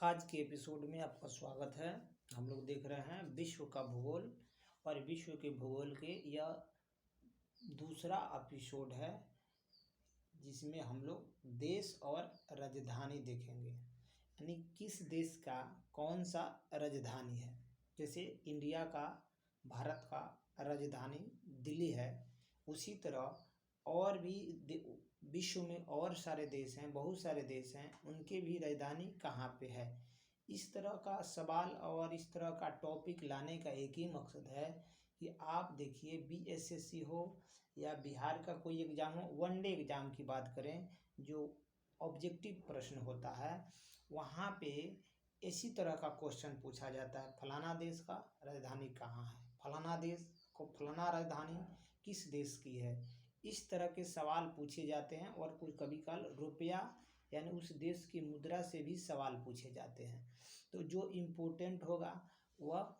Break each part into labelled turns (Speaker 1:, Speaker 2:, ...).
Speaker 1: आज के एपिसोड में आपका स्वागत है। हम लोग देख रहे हैं विश्व का भूगोल और विश्व के भूगोल के यह दूसरा एपिसोड है जिसमें हम लोग देश और राजधानी देखेंगे, यानी किस देश का कौन सा राजधानी है। जैसे इंडिया का, भारत का राजधानी दिल्ली है, उसी तरह और भी विश्व में और सारे देश हैं, बहुत सारे देश हैं, उनके भी राजधानी कहाँ पे है। इस तरह का सवाल और इस तरह का टॉपिक लाने का एक ही मकसद है कि आप देखिए बीएसएससी हो या बिहार का कोई एग्ज़ाम हो, वनडे एग्ज़ाम की बात करें जो ऑब्जेक्टिव प्रश्न होता है, वहाँ पे इसी तरह का क्वेश्चन पूछा जाता है, फलाना देश का राजधानी कहाँ है, फलाना देश को फलाना राजधानी किस देश की है। इस तरह के सवाल पूछे जाते हैं और कुछ कभी काल रुपया यानी उस देश की मुद्रा से भी सवाल पूछे जाते हैं। तो जो इम्पोर्टेंट होगा वह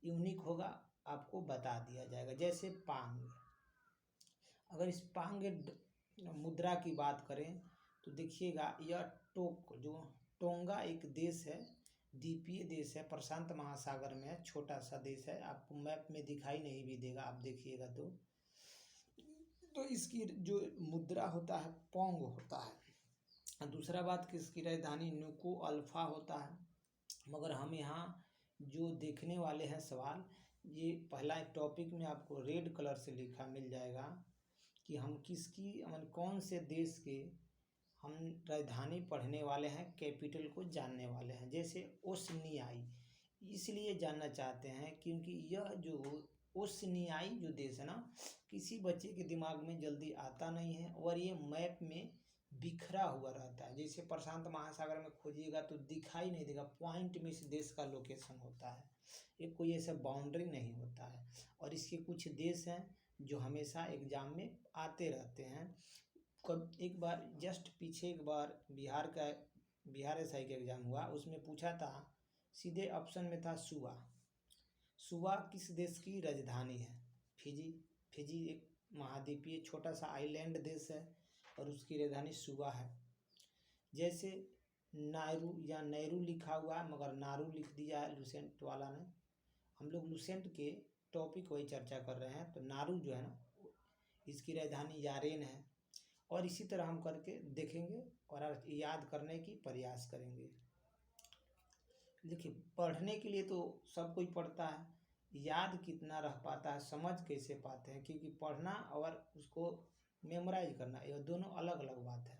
Speaker 1: यूनिक होगा, आपको बता दिया जाएगा। जैसे पांग, अगर इस पांग मुद्रा की बात करें तो देखिएगा यह टोंगा एक देश है, द्वीपीय देश है, प्रशांत महासागर में है, छोटा सा देश है, आपको मैप में दिखाई नहीं भी देगा, आप देखिएगा तो इसकी जो मुद्रा होता है पोंग होता है। दूसरा बात कि इसकी राजधानी नुको अल्फा होता है। मगर हम यहाँ जो देखने वाले हैं सवाल, ये पहला टॉपिक में आपको रेड कलर से लिखा मिल जाएगा कि हम कौन से देश के हम राजधानी पढ़ने वाले हैं, कैपिटल को जानने वाले हैं। जैसे ओशनियाई इसलिए जानना चाहते हैं क्योंकि यह जो ओशनियाई जो देश है ना, किसी बच्चे के दिमाग में जल्दी आता नहीं है और ये मैप में बिखरा हुआ रहता है। जैसे प्रशांत महासागर में खोजिएगा तो दिखाई नहीं देगा, पॉइंट में इस देश का लोकेशन होता है, ये कोई ऐसा बाउंड्री नहीं होता है। और इसके कुछ देश हैं जो हमेशा एग्जाम में आते रहते हैं। कब एक बार जस्ट पीछे एक बार बिहार एसआई का एग्ज़ाम हुआ, उसमें पूछा था, सीधे ऑप्शन में था सुवा किस देश की राजधानी है। फिजी एक महाद्वीपीय छोटा सा आइलैंड देश है और उसकी राजधानी सुवा है। जैसे नारू या नेहरू लिखा हुआ है मगर नारू लिख दिया है लुसेंट वाला ने। हम लोग लुसेंट के टॉपिक वही चर्चा कर रहे हैं, तो नारू जो है ना, इसकी राजधानी यारेन है। और इसी तरह हम करके देखेंगे और याद करने की प्रयास करेंगे। देखिए, पढ़ने के लिए तो सब कोई पढ़ता है, याद कितना रह पाता है, समझ कैसे पाते हैं, क्योंकि पढ़ना और उसको मेमोराइज करना यह दोनों अलग अलग बात है।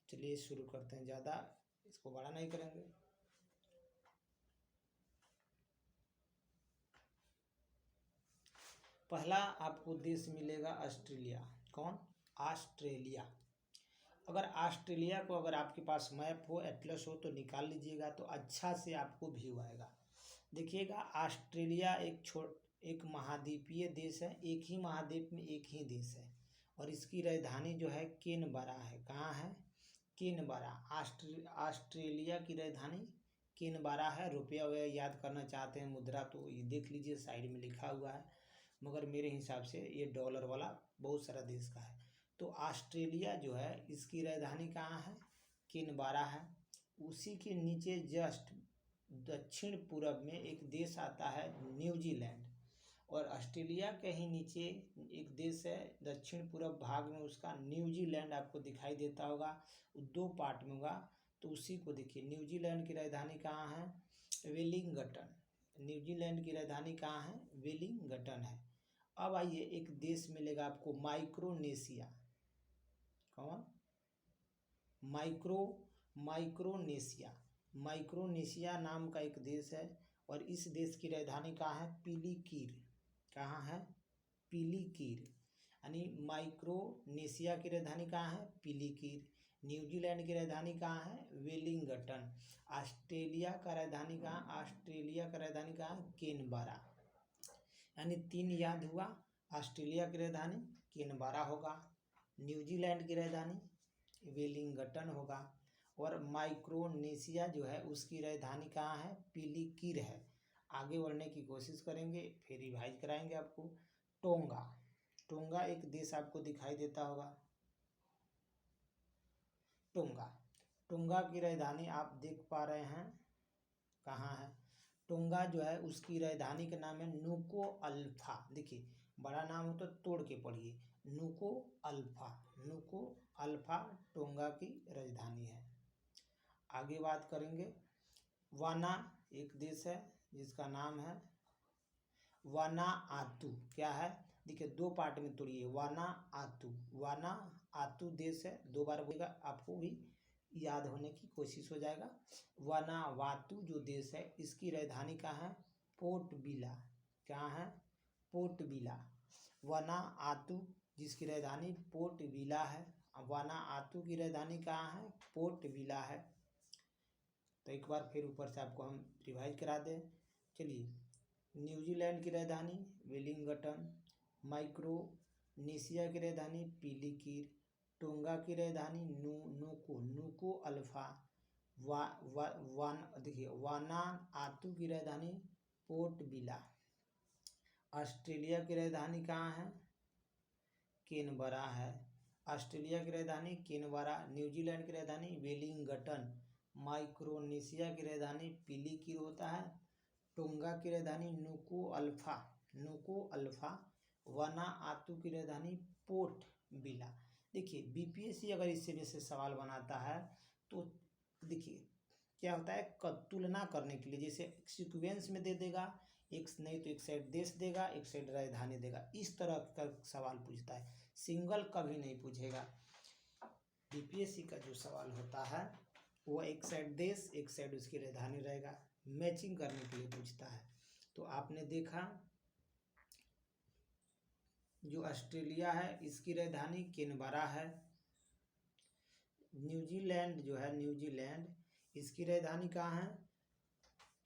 Speaker 1: चलिए शुरू करते हैं, ज़्यादा इसको बड़ा नहीं करेंगे। पहला आपको देश मिलेगा ऑस्ट्रेलिया। कौन? ऑस्ट्रेलिया। अगर ऑस्ट्रेलिया को अगर आपके पास मैप हो, एटलस हो तो निकाल लीजिएगा तो अच्छा से आपको व्यू आएगा। देखिएगा ऑस्ट्रेलिया एक महाद्वीपीय देश है, एक ही महाद्वीप में एक ही देश है और इसकी राजधानी जो है कैनबरा है। कहाँ है? कैनबरा। ऑस्ट्रेलिया की राजधानी कैनबरा है। रुपया वगैरह याद करना चाहते हैं, मुद्रा, तो ये देख लीजिए साइड में लिखा हुआ है, मगर मेरे हिसाब से ये डॉलर वाला बहुत सारा देश का है। तो ऑस्ट्रेलिया जो है इसकी राजधानी कहाँ है? कैनबरा है। उसी के नीचे जस्ट दक्षिण पूर्व में एक देश आता है न्यूजीलैंड, और ऑस्ट्रेलिया के ही नीचे एक देश है दक्षिण पूर्व भाग में, उसका न्यूजीलैंड आपको दिखाई देता होगा, वो दो पार्ट में होगा, तो उसी को देखिए। न्यूजीलैंड की राजधानी कहाँ है? वेलिंगटन। न्यूजीलैंड की राजधानी कहाँ है? वेलिंगटन है। अब आइए, एक देश मिलेगा आपको माइक्रोनेशिया। कौन? माइक्रोनेशिया नाम का एक देश है और इस देश की राजधानी कहाँ है? पिलीकीर। कहाँ है? पिलीकीर। यानी माइक्रोनेशिया की राजधानी कहाँ है? पिलीकीर। न्यूजीलैंड की राजधानी कहाँ है? वेलिंगटन। ऑस्ट्रेलिया का राजधानी कहाँ? ऑस्ट्रेलिया का राजधानी कहाँ है? कैनबरा। यानी 3 याद हुआ। ऑस्ट्रेलिया की राजधानी कैनबरा होगा, न्यूजीलैंड की राजधानी वेलिंगटन होगा, और माइक्रोनेशिया जो है उसकी राजधानी कहाँ है? पिलीकीर है। आगे बढ़ने की कोशिश करेंगे, फिर रिवाइज कराएंगे आपको। टोंगा एक देश आपको दिखाई देता होगा। टोंगा टोंगा की राजधानी आप देख पा रहे हैं कहाँ है। टोंगा जो है उसकी राजधानी का नाम है नुको अल्फा। देखिए बड़ा नाम हो तो तोड़ के पढ़िए, नुको अल्फा। नुको अल्फा टोंगा की राजधानी है। आगे बात करेंगे, वाना एक देश है जिसका नाम है वानाआतू। क्या है, देखिए दो पार्ट में तोड़िए, वानाआतू। वानाआतू देश है, दो बार बोलेगा आपको भी याद होने की कोशिश हो जाएगा। वानावातू जो देश है इसकी राजधानी कहाँ है, पोर्ट बिला। क्या है, पोर्ट बिला। वानाआतू जिसकी राजधानी पोर्ट बिला है, वानाआतू की राजधानी कहाँ है, पोर्ट बिला है। तो एक बार फिर ऊपर से आपको हम रिवाइज करा दें। चलिए, न्यूजीलैंड की राजधानी वेलिंगटन, माइक्रोनेशिया की राजधानी पिलिकिर, टोंगा की राजधानी नुको अल्फा, देखिए वानाआतू की राजधानी पोर्ट बिला। ऑस्ट्रेलिया की राजधानी कहाँ है, कैनबरा है। ऑस्ट्रेलिया की राजधानी कैनबरा। न्यूजीलैंड की राजधानी वेलिंगटन। माइक्रोनेशिया की राजधानी पिलिकिर होता है। टोंगा की राजधानी नुको अल्फा, नुको अल्फा। वानाआतू की राजधानी पोर्ट बिला। देखिए बीपीएससी अगर इससे जैसे सवाल बनाता है तो देखिए क्या होता है, तुलना करने के लिए जैसे सीक्वेंस में दे देगा, एक नहीं तो एक साइड देश देगा, एक साइड राजधानी देगा, इस तरह का सवाल पूछता है। सिंगल कभी नहीं पूछेगा। बीपीएससी का जो सवाल होता है वो एक साइड देश एक साइड उसकी राजधानी रहेगा, मैचिंग करने के लिए पूछता है। तो आपने देखा जो ऑस्ट्रेलिया है इसकी राजधानी कैनबरा है। न्यूजीलैंड जो है, न्यूजीलैंड इसकी राजधानी कहाँ है,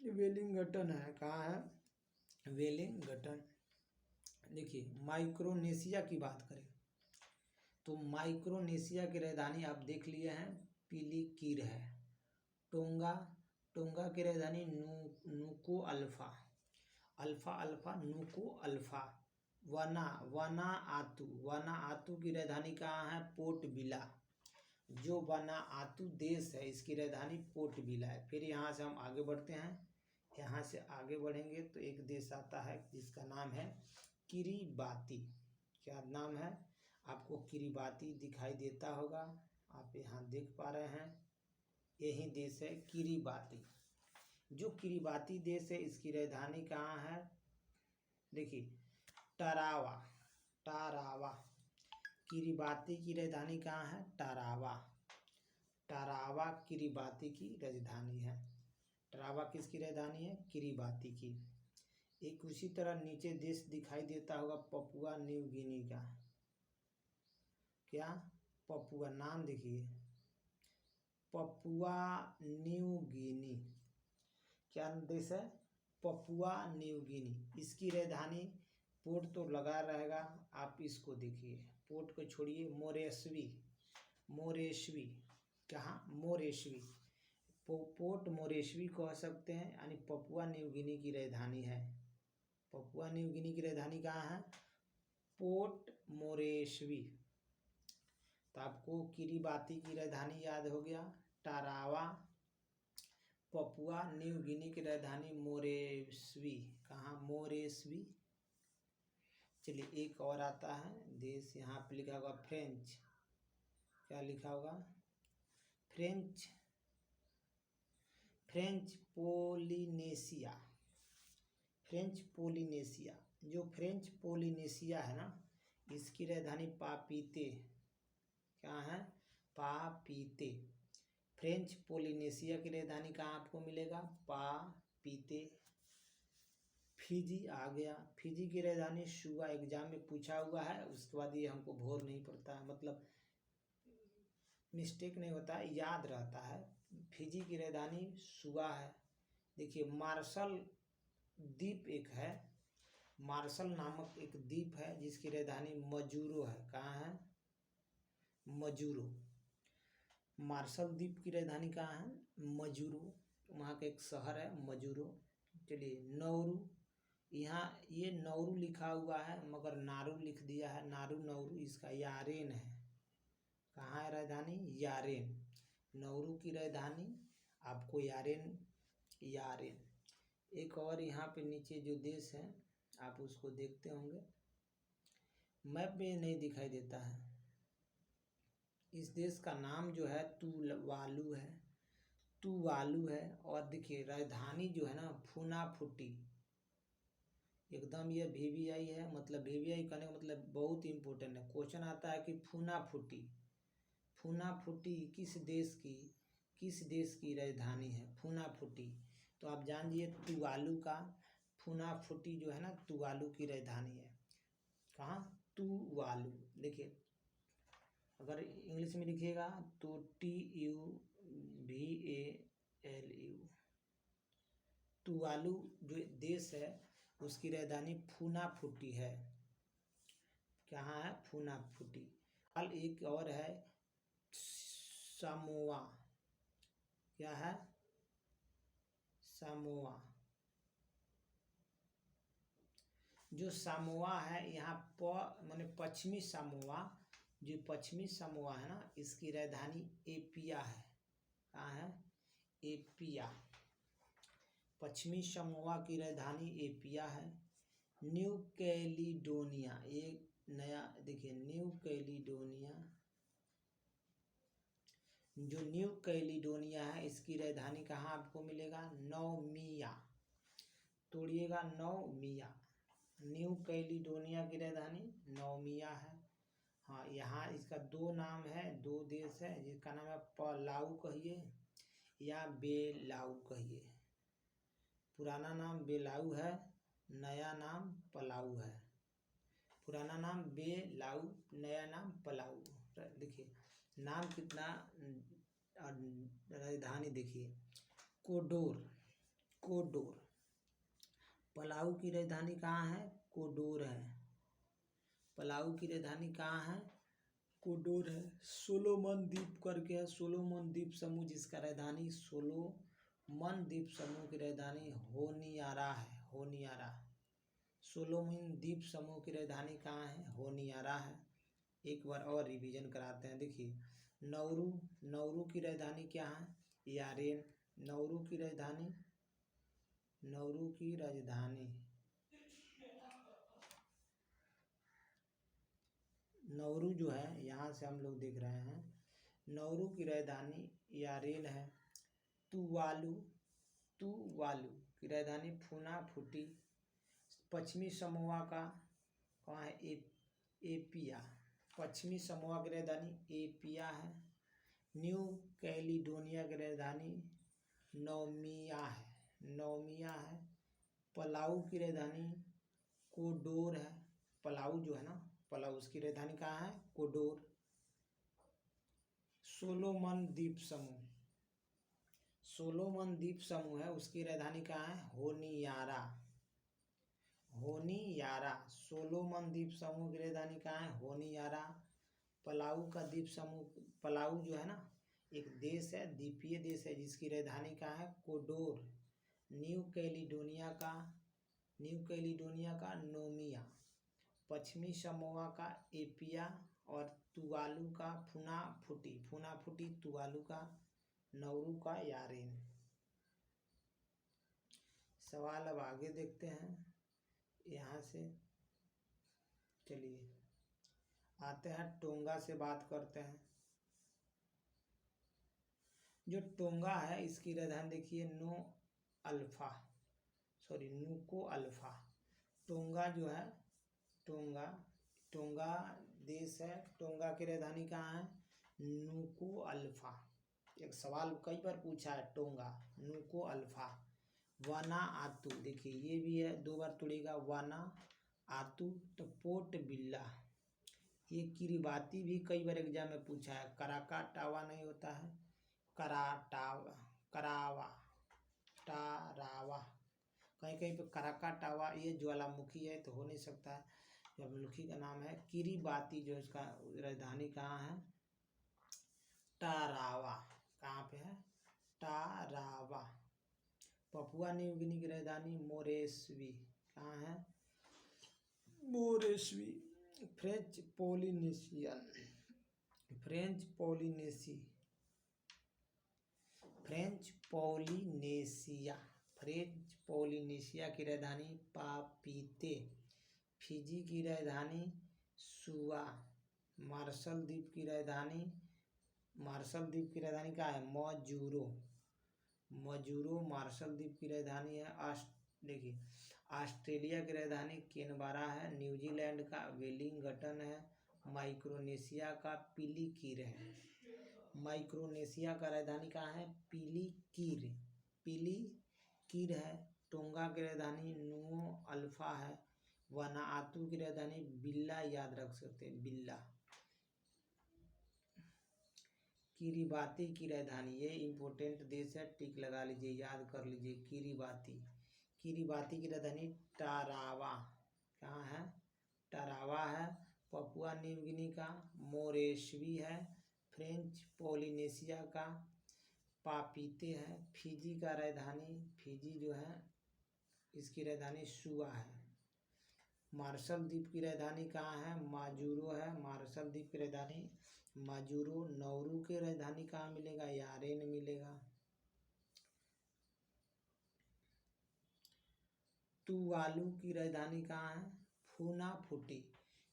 Speaker 1: वेलिंगटन है। कहाँ है, वेलिंगटन। देखिए माइक्रोनेशिया की बात करें तो माइक्रोनेशिया की राजधानी आप देख लिए हैं, पिलिकिर है। टोंगा की राजधानी नुको अल्फा, अल्फा अल्फा नुको अल्फा। वानाआतू की राजधानी कहाँ है, पोर्ट बिला। जो वानाआतू देश है इसकी राजधानी पोर्ट बिला है। फिर यहाँ से हम आगे बढ़ते हैं, यहाँ से आगे बढ़ेंगे तो एक देश आता है जिसका नाम है किरिबाती। क्या नाम है, आपको किरिबाती दिखाई देता होगा, आप यहाँ देख पा रहे हैं, यही देश है किरिबाती। जो किरिबाती देश है इसकी राजधानी कहाँ है, देखिए टरावा, टारावा। किरिबाती की राजधानी कहाँ है, टारावा। टारावा किरिबाती की राजधानी है। टारावा किसकी राजधानी है, किरिबाती की। एक उसी तरह नीचे देश दिखाई देता होगा पपुआ न्यू गिनी का। क्या, पपुआ, नाम देखिए पपुआ न्यू गिनी। क्या देश है, पपुआ न्यू गिनी। इसकी राजधानी, पोर्ट तो लगा रहेगा, आप इसको देखिए, पोर्ट को छोड़िए, मोरेस्वी, मोरेस्वी। कहाँ, मोरेस्वी। पोर्ट मोरेस्वी कह सकते हैं, यानी पपुआ न्यू गिनी की राजधानी है। पपुआ न्यू गिनी की राजधानी कहाँ है, पोर्ट मोरेस्वी। तो आपको किरिबाती की राजधानी याद हो गया, टारावा। पपुआ न्यू गिनी की राजधानी मोरेस्वी। कहाँ, मोरेस्वी। चलिए एक और आता है देश, यहाँ पे लिखा होगा फ्रेंच। क्या लिखा होगा, French, French Polynesia. French Polynesia, जो फ्रेंच पोलिनेशिया है ना इसकी राजधानी पापीते। क्या है, पापीते। फ्रेंच पोलिनेशिया की राजधानी कहाँ आपको मिलेगा, पापीते। फिजी आ गया, फिजी की राजधानी सुआ। एग्जाम में पूछा हुआ है, उसके बाद ये हमको भोर नहीं पड़ता है, मतलब मिस्टेक नहीं होता है, याद रहता है। फिजी की राजधानी सुआ है। देखिए मार्शल द्वीप एक है, मार्शल नामक एक द्वीप है जिसकी राजधानी मजूरो है। कहाँ है, मजूरो। मार्शल द्वीप की राजधानी कहाँ है, मजूरो। वहाँ का एक शहर है मजूरो। चलिए नौरू, यहाँ ये नौरू लिखा हुआ है मगर नारू लिख दिया है, नारू नौरू, इसका यारेन है। कहाँ है राजधानी, यारेन। नाउरू की राजधानी आपको यारेन, यारेन। एक और यहाँ पे नीचे जो देश है आप उसको देखते होंगे, मैप में नहीं दिखाई देता है। इस देश का नाम जो है तुवालू है, तुवालू है। और देखिए राजधानी जो है ना फुनाफुटी, एकदम ये VVI है, मतलब VVI कहने का मतलब बहुत इंपॉर्टेंट है। क्वेश्चन आता है कि फुनाफुटी, फुनाफुटी किस देश की राजधानी है फुनाफुटी। तो आप जान लीजिए तुवालू का, फुनाफुटी जो है ना तुवालू की राजधानी है। कहाँ? तुवालू। देखिए अगर इंग्लिश में लिखिएगा तो TUVALU, तुवालू जो देश है उसकी राजधानी फुनाफुटी है। कहाँ है? फुनाफुटी। कल एक और है सामोआ। क्या है? सामोआ। जो सामोआ है यहाँ माने पश्चिमी सामोआ, जो पश्चिमी सामोआ है ना इसकी राजधानी एपिया है। कहाँ है? एपिया। पश्चिमी सामोआ की राजधानी एपिया है। न्यू कैलिडोनिया, एक नया देखिए न्यू कैलिडोनिया, जो न्यू कैलिडोनिया है इसकी राजधानी कहाँ आपको मिलेगा? नौमिया। तोड़िएगा, नौमिया। न्यू कैलिडोनिया की राजधानी नौमिया है। हाँ, यहाँ इसका दो नाम है, दो देश है जिसका नाम है पलाऊ कहिए या बेलाऊ कहिए। पुराना नाम बेलाऊ है, नया नाम पलाऊ है। पुराना नाम बेलाऊ, नया नाम पलाऊ। देखिए नाम कितना, राजधानी देखिए कोडोर, कोडोर। पलाऊ की राजधानी कहाँ है? कोडोर है। पलाऊ की राजधानी कहाँ है? कोडोर है। सोलोमन द्वीप करके है, सोलोमन द्वीप समूह जिसका राजधानी, सोलोमन द्वीप समूह की राजधानी होनियारा है, होनियारा। सोलोमन द्वीप समूह की राजधानी कहाँ है? होनियारा है। एक बार और रिवीजन कराते हैं। देखिए नाउरू, नाउरू की राजधानी क्या है? यारेन। नाउरू की राजधानी, नाउरू की राजधानी, नाउरू जो है यहाँ से हम लोग देख रहे हैं, नाउरू की राजधानी यारेन है। तुवालू, तुवालू की राजधानी फुनाफुटी। पश्चिमी समोआ का कहाँ है? एपिया। पश्चिमी समोआ की राजधानी एपिया है। न्यू कैलिडोनिया की राजधानी नौमिया है, नौमिया है। पलाऊ की राजधानी कोडोर है। पलाऊ जो है ना, पलाऊ उसकी राजधानी कहाँ है? कोडोर। सोलोमन द्वीप समूह, सोलोमन द्वीप समूह है उसकी राजधानी कहाँ है? Honiara, Honiara. सोलोमन द्वीप समूह की राजधानी कहाँ है? होनियारा। पलाऊ का द्वीप समूह, पलाऊ जो है ना एक देश है, द्वीपीय देश है जिसकी राजधानी कहाँ है? कोडोर। न्यू कैलिडोनिया का, न्यू कैलिडोनिया का नोमिया। पश्चिमी समोआ का एपिया और तुवालू का फुनाफुटी, फुनाफुटी। तुवालू का, नाउरू का यारेन। सवाल अब आगे देखते हैं यहाँ से। चलिए आते हैं टोंगा से बात करते हैं। जो टोंगा है इसकी राजधानी देखिए Nuku'alofa, sorry Nuku'alofa. Tonga जो है, टोंगा, टोंगा देश है। टोंगा की राजधानी कहाँ है? नुको अल्फा। एक सवाल कई बार पूछा है टोंगा, नुको अल्फा। वाना आतू, देखिए ये भी है, दो बार तोड़ेगा। वाना आतू। तो पोर्ट बिल्ला, ये किरिबाती भी कई बार एग्जाम में पूछा है। कराका टावा नहीं होता है, कराटावा, करावा, टारावा। कहीं कहीं पे कराका टावा, ये ज्वालामुखी है तो हो नहीं सकता है। ज्वालामुखी का नाम है किरिबाती, जो इसका राजधानी कहाँ है? टारावा। कहाँ पे है? टारावा। पपुआ न्यू गिनी की राजधानी मोरेस्वी। कहाँ है? Moresby. French Polynesian, French Polynesie, French Polynesia, French Polynesia की राजधानी पापीते। फिजी की राजधानी सुआ। मार्शल द्वीप की राजधानी क्या है? मौजूरो। मार्शल द्वीप की राजधानी है। देखिए, ऑस्ट्रेलिया की राजधानी कैनबरा है। न्यूजीलैंड का वेलिंगटन है। माइक्रोनेशिया का पिलीकीर है। माइक्रोनेशिया का राजधानी कहाँ है? पिलीकीर है। टोंगा की राजधानी नुओ अल्फा है। वनातु की राजधानी बिल्ला, याद रख सकते हैं, बिल्ला। किरिबाती की राजधानी, ये इम्पोर्टेंट देश है, टिक लगा लीजिए, याद कर लीजिए। किरिबाती की राजधानी टारावा। कहाँ है? टारावा है। पपुआ न्यू गिनी का मोरेस्बी है। फ्रेंच पोलिनेशिया का पापीते है। फिजी का राजधानी, फिजी जो है इसकी राजधानी सुआ है। मार्शल द्वीप की राजधानी कहाँ है? माजुरो है। मार्शल द्वीप की राजधानी माजुरो। नौरू की राजधानी कहाँ मिलेगा? यारेन मिलेगा। तुवालू की राजधानी कहाँ है? फुनाफुटी।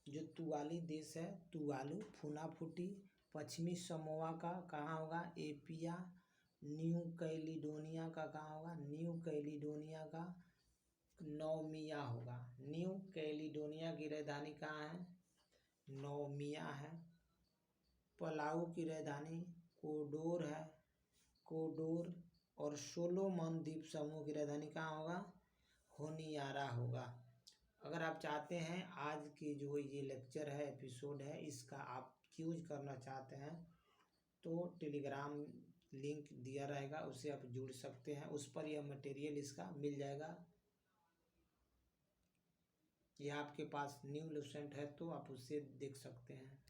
Speaker 1: जो तुवाली देश है, तुवालू, फुनाफुटी। पश्चिमी समोआ का कहाँ होगा? एपिया। न्यू कैलिडोनिया का कहाँ होगा? न्यू कैलिडोनिया का नौमिया होगा। न्यू कैलिडोनिया की राजधानी कहाँ है? नौमिया है। पलाऊ की राजधानी कोडोर है। कोडोर। और सोलोमन द्वीप समूह की राजधानी कहाँ होगा? होनियारा होगा। अगर आप चाहते हैं आज के जो ये लेक्चर है, एपिसोड है, इसका आप यूज करना चाहते हैं तो टेलीग्राम लिंक दिया रहेगा, उससे आप जुड़ सकते हैं। उस पर यह मटेरियल इसका मिल जाएगा। यह आपके पास न्यू लुसेंट है तो आप उससे देख सकते हैं।